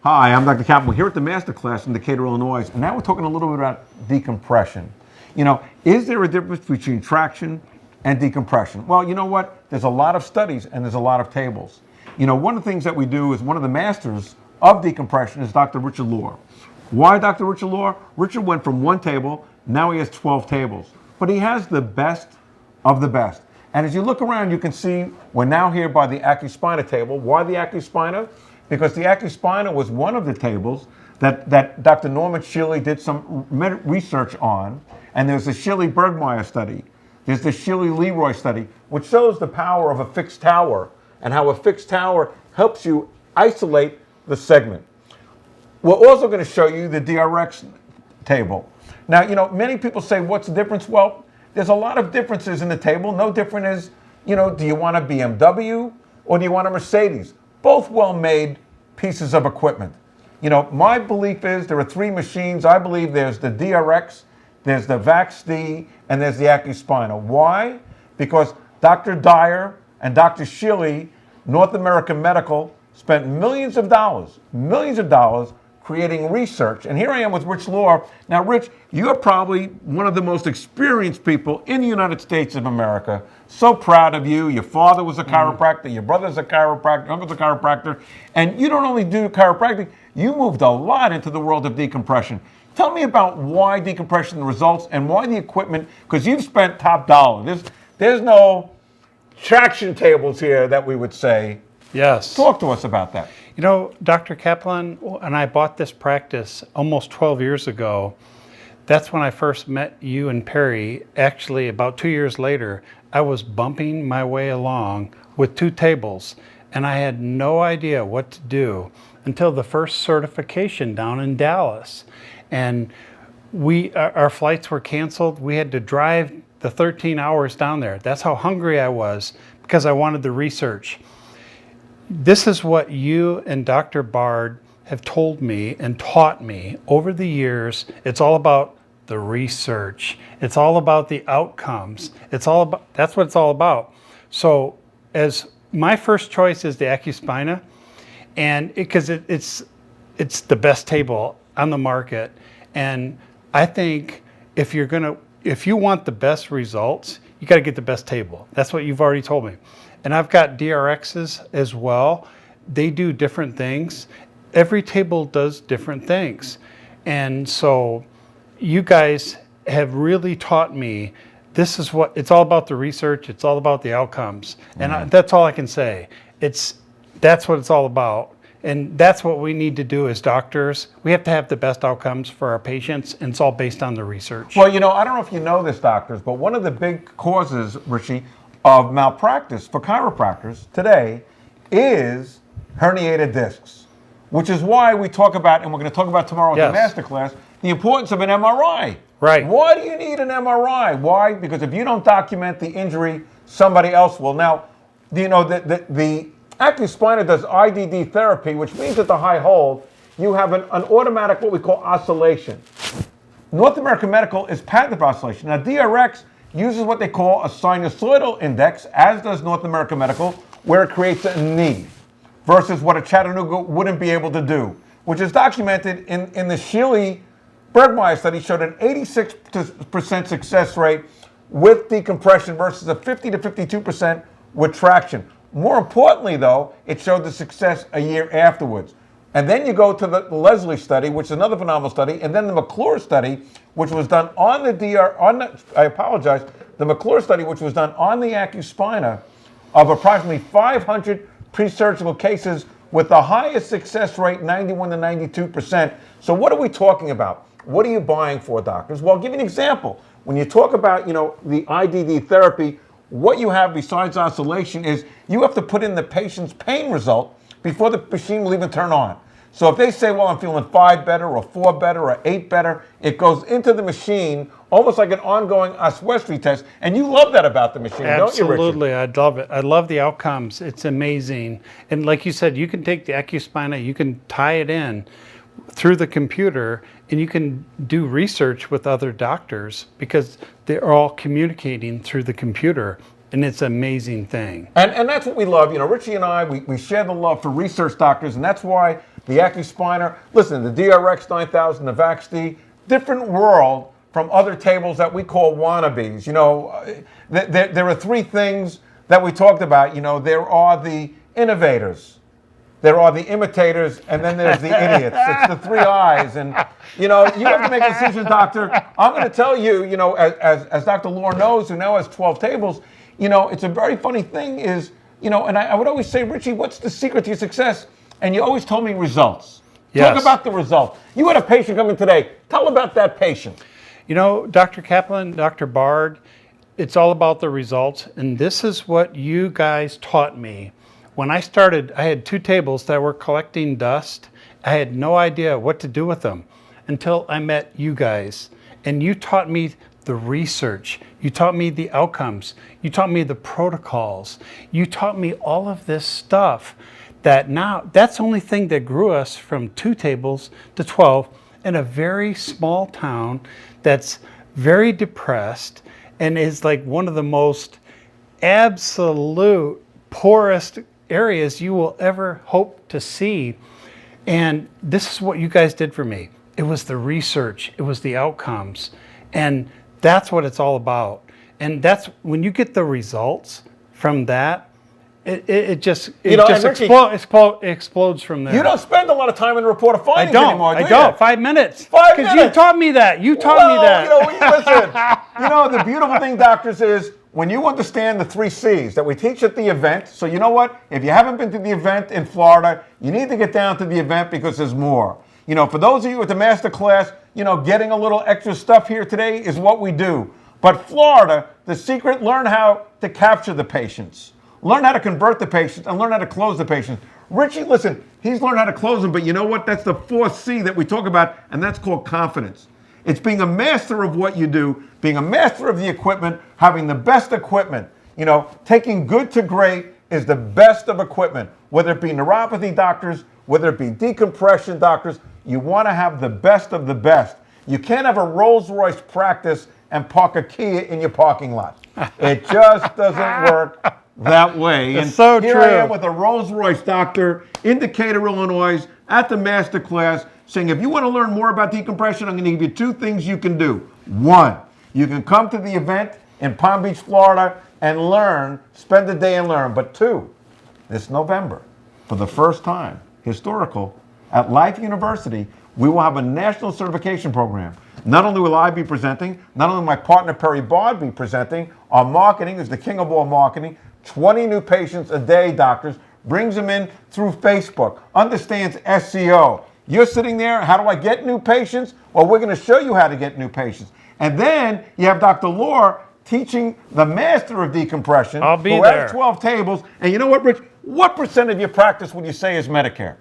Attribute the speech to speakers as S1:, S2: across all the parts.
S1: Hi, I'm Dr. Kaplan. We're here at the Masterclass in Decatur, Illinois, and now we're talking a little bit about decompression. Is there a difference between traction and decompression? Well, you know what? There's a lot of studies and there's a lot of tables. One of the things that we do is one of the masters of decompression is Dr. Richard Lohr. Why Dr. Richard Lohr? Richard went from one table, now he has 12 tables. But he has the best of the best. And as you look around, you can see we're now here by the AcuSpina table. Why the AcuSpina? Because the AcuSpina was one of the tables that Dr. Norman Schily did some research on. And there's the Schily-Bergmeyer study. There's the Schily-Leroy study, which shows the power of a fixed tower and how a fixed tower helps you isolate the segment. We're also going to show you the DRX table. Now, many people say, what's the difference? Well, there's a lot of differences in the table. No different is, do you want a BMW or do you want a Mercedes? Both well-made pieces of equipment. My belief is there are three machines. I believe there's the DRX, there's the VaxD, and there's the AcuSpina. Why? Because Dr. Dyer and Dr. Schily, North American Medical, spent millions of dollars creating research. And here I am with Rich Lohr. Now, Rich, you're probably one of the most experienced people in the United States of America. So proud of you. Your father was a chiropractor, your brother's a chiropractor, your uncle's a chiropractor, and you don't only do chiropractic, you moved a lot into the world of decompression. Tell me about why decompression results and why the equipment, because you've spent top dollar. There's no traction tables here that we would say.
S2: Yes.
S1: Talk to us about that.
S2: Dr. Kaplan and I bought this practice almost 12 years ago. That's when I first met you and Perry. Actually, about 2 years later, I was bumping my way along with two tables, and I had no idea what to do until the first certification down in Dallas. And our flights were canceled. We had to drive the 13 hours down there. That's how hungry I was because I wanted the research. This is what you and Dr. Bard have told me and taught me over the years. It's all about the research. It's all about the outcomes. That's what it's all about. So as my first choice is the AcuSpina, and because it's the best table on the market. And I think if you want the best results, you got to get the best table. That's what you've already told me. And I've got DRXs as well. They do different things. Every table does different things. And so you guys have really taught me it's all about the research. It's all about the outcomes. And that's all I can say. That's what it's all about. And that's what we need to do as doctors. We have to have the best outcomes for our patients, and it's all based on the research.
S1: Well, I don't know if you know this, doctors, but one of the big causes, Richie, of malpractice for chiropractors today is herniated discs, which is why we talk about, and we're going to talk about tomorrow at the Masterclass, the importance of an MRI.
S2: Right.
S1: Why do you need an MRI? Why? Because if you don't document the injury, somebody else will. Now, the AcuSpina does IDD therapy, which means at the high hold, you have an automatic, what we call oscillation. North American Medical is patented for oscillation. Now, DRX uses what they call a sinusoidal index, as does North American Medical, where it creates a knee, versus what a Chattanooga wouldn't be able to do, which is documented in the Schily-Bergmeyer study, showed an 86% success rate with decompression versus a 50 to 52% with traction. More importantly, though, it showed the success a year afterwards. And then you go to the Leslie study, which is another phenomenal study, and then the McClure study, which was done on the McClure study, which was done on the AcuSpina of approximately 500 pre-surgical cases with the highest success rate, 91 to 92%. So what are we talking about? What are you buying for, doctors? Well, I'll give you an example. When you talk about, the IDD therapy, what you have besides oscillation is you have to put in the patient's pain result before the machine will even turn on. So if they say, well, I'm feeling 5 better or 4 better or 8 better, it goes into the machine almost like an ongoing oswestry test. And you love that about the machine, don't you, Richard?
S2: Absolutely. I love it. I love the outcomes. It's amazing. And like you said, you can take the AcuSpina, you can tie it in through the computer, and you can do research with other doctors because they're all communicating through the computer. and it's an amazing thing.
S1: And that's what we love. You know, Richie and I, we share the love for research doctors, and that's why the AccuSpiner, listen, the DRX 9000, the VaxD, different world from other tables that we call wannabes. You know, there are three things that we talked about. You know, there are the innovators, there are the imitators, and then there's the idiots. It's the three I's. And, you know, you have to make a decision, doctor. I'm going to tell you, you know, as Dr. Lohr knows, who now has 12 tables, you know, it's a very funny thing is, you know, and I would always say, Richie, what's the secret to your success? And you always told me results.
S2: Yes.
S1: Talk about the results. You had a patient come in today. Tell about that patient.
S2: You know, Dr. Kaplan, Dr. Bard, it's all about the results. And this is what you guys taught me. When I started, I had 2 tables that were collecting dust. I had no idea what to do with them until I met you guys. And you taught me the research. You taught me the outcomes. You taught me the protocols. You taught me all of this stuff that now, that's the only thing that grew us from 2 tables to 12 in a very small town that's very depressed and is like one of the most absolute poorest areas you will ever hope to see. And this is what you guys did for me. It was the research, it was the outcomes, and that's what it's all about. And that's when you get the results from that, it just explodes from there.
S1: You don't spend a lot of time in the report of findings anymore, do you?
S2: I don't. 5 minutes.
S1: 5 minutes.
S2: Because you taught me that. You taught me that.
S1: You know, listen. You know, the beautiful thing, doctors, is when you understand the 3 C's that we teach at the event. So you know what? If you haven't been to the event in Florida, you need to get down to the event because there's more. You know, for those of you at the master class, you know, getting a little extra stuff here today is what we do. But Florida, the secret, learn how to capture the patients. Learn how to convert the patients and learn how to close the patients. Richie, listen, he's learned how to close them, but you know what? That's the 4th C that we talk about, and that's called confidence. It's being a master of what you do, being a master of the equipment, having the best equipment. You know, taking good to great is the best of equipment, whether it be neuropathy doctors, whether it be decompression doctors. You want to have the best of the best. You can't have a Rolls-Royce practice and park a Kia in your parking lot. It just doesn't work that way.
S2: It's
S1: and
S2: so
S1: here
S2: true.
S1: I am with a Rolls-Royce doctor in Decatur, Illinois, at the master class, saying if you want to learn more about decompression, I'm going to give you 2 things you can do. 1, you can come to the event in Palm Beach, Florida, and learn, spend the day and learn. But 2, this November, for the first time, historical, at Life University, we will have a national certification program. Not only will I be presenting, not only will my partner Perry Bard be presenting, our marketing is the king of all marketing, 20 new patients a day, doctors, brings them in through Facebook, understands SEO. You're sitting there, how do I get new patients? Well, we're going to show you how to get new patients. And then you have Dr. Lohr teaching the master of decompression.
S2: I'll be
S1: who
S2: there.
S1: has 12 tables. And you know what, Rich? What % of your practice would you say is Medicare?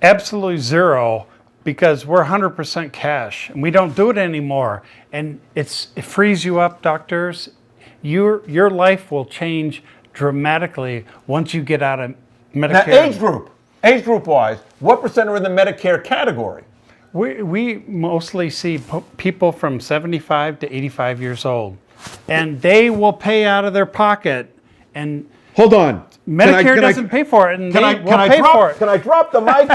S2: Absolutely 0, because we're 100% cash and we don't do it anymore. And it frees you up, doctors. Your life will change dramatically once you get out of Medicare.
S1: Now, age group wise, what % are in the Medicare category?
S2: We mostly see people from 75 to 85 years old, and they will pay out of their pocket. And
S1: Hold on.
S2: Medicare doesn't pay for it, and they will pay for it.
S1: Can I drop the mic?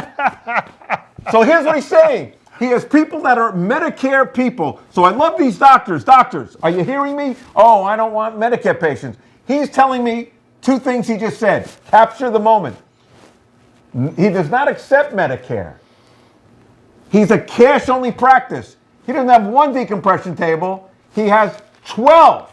S1: So here's what he's saying. He has people that are Medicare people. So I love these doctors. Doctors, are you hearing me? Oh, I don't want Medicare patients. He's telling me 2 things he just said. Capture the moment. He does not accept Medicare. He's a cash-only practice. He doesn't have 1 decompression table. He has 12.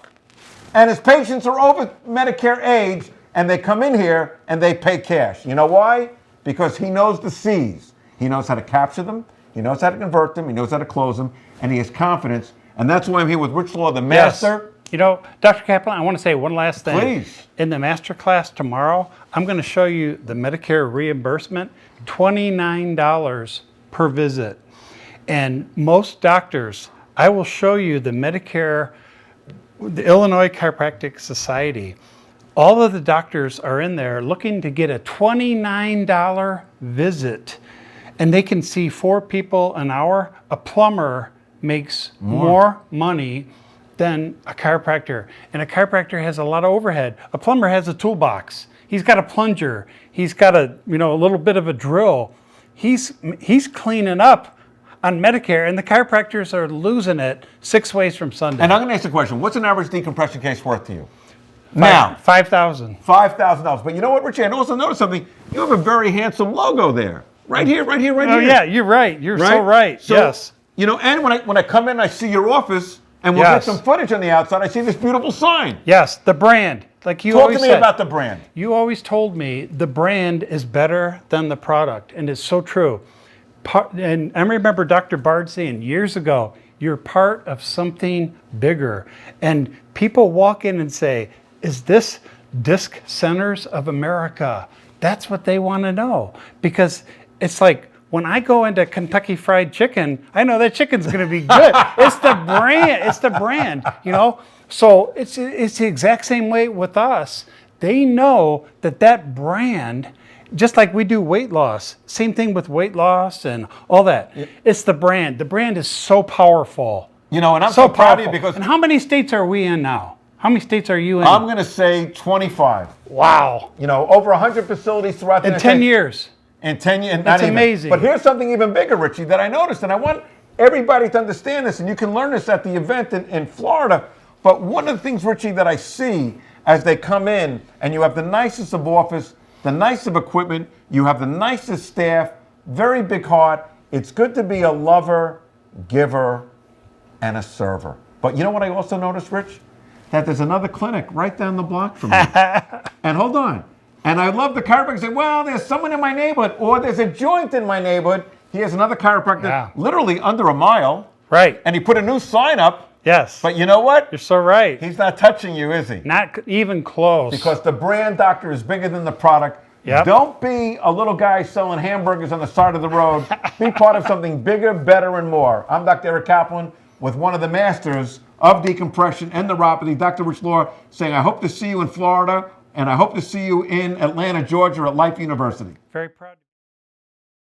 S1: And his patients are over Medicare age, and they come in here and they pay cash. You know why? Because he knows the C's. He knows how to capture them. He knows how to convert them. He knows how to close them. And he has confidence. And that's why I'm here with Rich Lohr, the master.
S2: Yes. You know, Dr. Kaplan, I want to say one last thing.
S1: Please.
S2: In the master class tomorrow, I'm going to show you the Medicare reimbursement, $29 per visit. And most doctors, I will show you the Medicare, the Illinois Chiropractic Society. All of the doctors are in there looking to get a $29 visit, and they can see 4 people an hour. A plumber makes more money than a chiropractor. And a chiropractor has a lot of overhead. A plumber has a toolbox. He's got a plunger. He's got a little bit of a drill. He's cleaning up on Medicare, and the chiropractors are losing it 6 ways from Sunday.
S1: And I'm going to ask the question, what's an average decompression case worth to you? Now,
S2: $5,000.
S1: $5,000. But you know what, Richie? I also noticed something. You have a very handsome logo there. Right here.
S2: Oh, yeah, you're right. You're so right.
S1: So,
S2: yes.
S1: And when I come in, I see your office, and we'll get some footage on the outside. I see this beautiful sign.
S2: Yes, the brand. Like you
S1: Talk
S2: always
S1: to me
S2: said,
S1: about the brand.
S2: You always told me the brand is better than the product, and it's so true. And I remember Dr. Bard saying years ago, you're part of something bigger. And people walk in and say, is this Disc Centers of America? That's what they want to know. Because it's like, when I go into Kentucky Fried Chicken, I know that chicken's going to be good. It's the brand. It's the brand, So it's the exact same way with us. They know that brand, just like we do weight loss, same thing with weight loss and all that. It's the brand. The brand is so powerful.
S1: And I'm so proud of you because...
S2: And how many states are we in now? How many states are you in?
S1: I'm going to say 25.
S2: Wow.
S1: Over 100 facilities throughout the
S2: United States. In 10 years.
S1: In 10 years.
S2: That's amazing.
S1: But here's something even bigger, Richie, that I noticed, and I want everybody to understand this, and you can learn this at the event in Florida. But one of the things, Richie, that I see as they come in, and you have the nicest of office, the nicest of equipment, you have the nicest staff, very big heart. It's good to be a lover, giver, and a server. But you know what I also noticed, Rich? That there's another clinic right down the block from me. And hold on. And I love the chiropractor say, well, there's someone in my neighborhood, or there's a joint in my neighborhood. He has another chiropractor literally under a mile.
S2: Right.
S1: And he put a new sign up.
S2: Yes.
S1: But you know what?
S2: You're so right.
S1: He's not touching you, is he?
S2: Not even close.
S1: Because the brand, doctor, is bigger than the product.
S2: Yep.
S1: Don't be a little guy selling hamburgers on the side of the road. Be part of something bigger, better, and more. I'm Dr. Kaplan with one of the masters of decompression and neuropathy, Dr. Rich Lohr, saying I hope to see you in Florida, and I hope to see you in Atlanta, Georgia at Life University.
S2: Very proud.